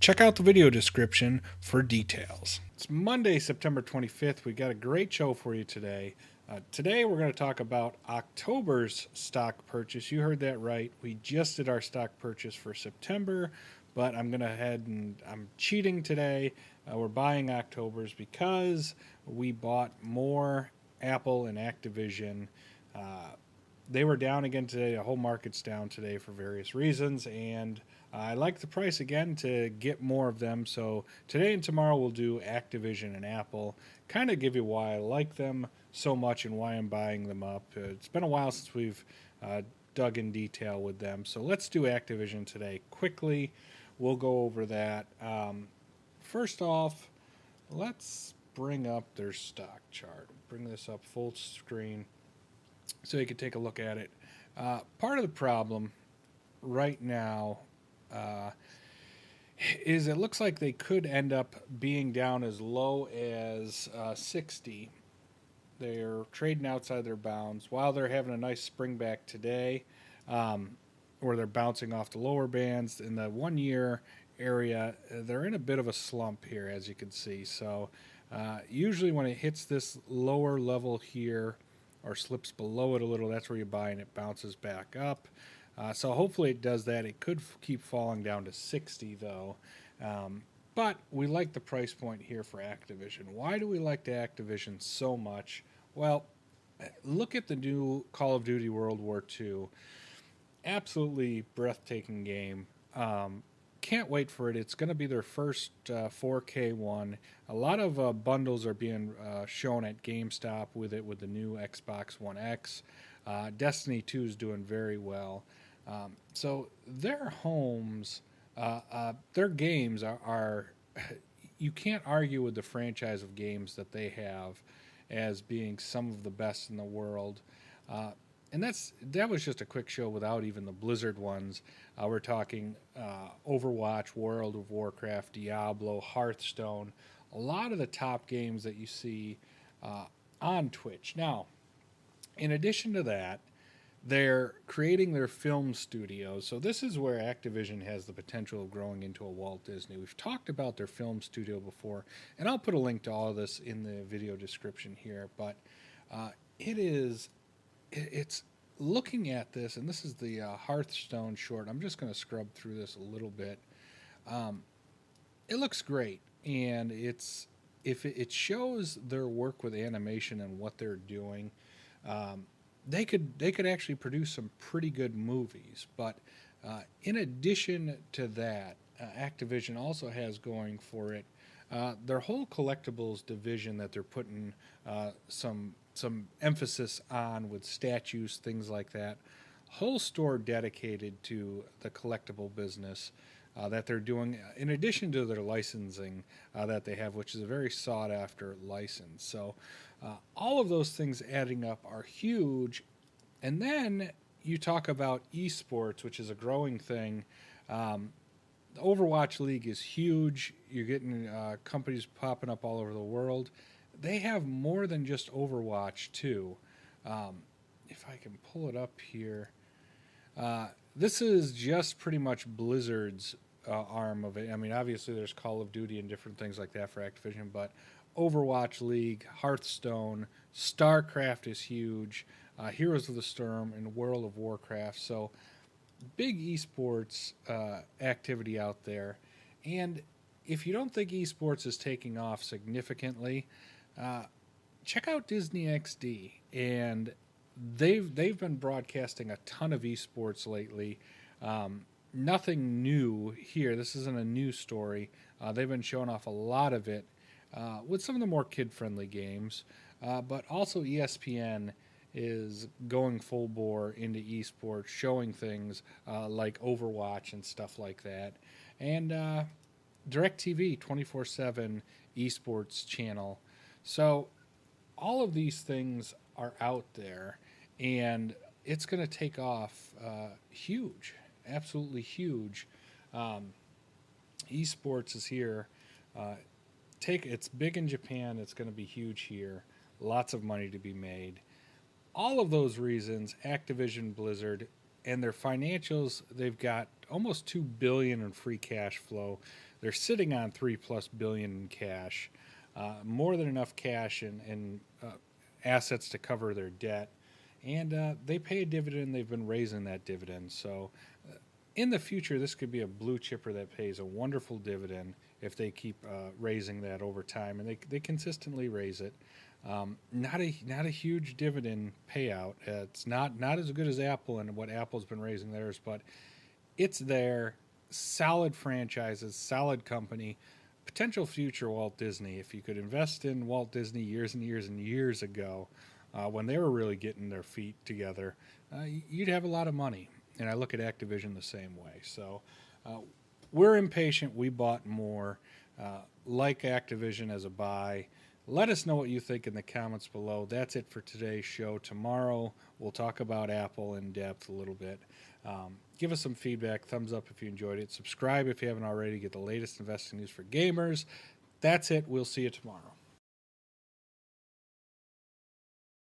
Check out the video description for details. It's Monday, September 25th. We got a great show for you today. Today we're going to talk about October's stock purchase. You heard that right. We just did our stock purchase for September, but I'm going to head and I'm cheating today. We're buying October's because we bought more Apple and Activision. They were down again today. The whole market's down today for various reasons, and I like the price again to get more of them. So today and tomorrow we'll do Activision and Apple. Kind of give you why I like them so much and why I'm buying them up. It's been a while since we've dug in detail with them. So let's do Activision today quickly. We'll go over that. First off, let's bring up their stock chart. Bring this up full screen so you can take a look at it. Part of the problem right now is it looks like they could end up being down as low as 60. They're trading outside their bounds while they're having a nice spring back today, where they're bouncing off the lower bands in the 1 year area. They're in a bit of a slump here, as you can see. So usually when it hits this lower level here or slips below it a little, that's where you buy and it bounces back up. So hopefully it does that. It could keep falling down to 60 though. But we like the price point here for Activision. Why do we like the Activision so much? Well, look at the new Call of Duty World War II. Absolutely breathtaking game. Can't wait for it. It's going to be their first 4K one. A lot of bundles are being shown at GameStop with it with the new Xbox One X. Destiny 2 is doing very well. So their homes, their games are you can't argue with the franchise of games that they have as being some of the best in the world. And that was just a quick show without even the Blizzard ones. We're talking Overwatch, World of Warcraft, Diablo, Hearthstone, a lot of the top games that you see on Twitch. Now, in addition to that, they're creating their film studios. So this is where Activision has the potential of growing into a Walt Disney. We've talked about their film studio before, and I'll put a link to all of this in the video description here. But it's looking at this, and this is the Hearthstone short. I'm just going to scrub through this a little bit. It looks great, and it shows their work with animation and what they're doing. They could actually produce some pretty good movies. But in addition to that, Activision also has going for it their whole collectibles division that they're putting some emphasis on with statues, things like that. Whole store dedicated to the collectible business that they're doing, in addition to their licensing that they have, which is a very sought after license. So all of those things adding up are huge. And then you talk about eSports, which is a growing thing. The Overwatch League is huge. You're getting companies popping up all over the world. They have more than just Overwatch, too. If I can pull it up here. This is just pretty much Blizzard's arm of it. I mean, obviously there's Call of Duty and different things like that for Activision, but Overwatch League, Hearthstone, StarCraft is huge, Heroes of the Storm, and World of Warcraft. So big esports activity out there. And if you don't think esports is taking off significantly, check out Disney XD. And they've been broadcasting a ton of esports lately. Nothing new here. This isn't a new story. They've been showing off a lot of it with some of the more kid-friendly games. But also ESPN is going full bore into esports, showing things like Overwatch and stuff like that. And DirecTV 24/7 esports channel. So all of these things are out there, and it's going to take off huge, absolutely huge. Esports is here. It's big in Japan. It's going to be huge here. Lots of money to be made. All of those reasons, Activision Blizzard, and their financials, they've got almost $2 billion in free cash flow. They're sitting on $3+ billion in cash, more than enough cash and assets to cover their debt. And they pay a dividend. They've been raising that dividend. So in the future, this could be a blue chipper that pays a wonderful dividend if they keep raising that over time, and they consistently raise it. Not a huge dividend payout. It's not as good as Apple and what Apple's been raising theirs, but it's there. Solid franchises, solid company, potential future Walt Disney. If you could invest in Walt Disney years and years and years ago, when they were really getting their feet together, you'd have a lot of money. And I look at Activision the same way. So we're impatient. We bought more. Like Activision as a buy. Let us know what you think in the comments below. That's it for today's show. Tomorrow we'll talk about Apple in depth a little bit. Give us some feedback. Thumbs up if you enjoyed it. Subscribe if you haven't already. Get the latest investing news for gamers. That's it. We'll see you tomorrow.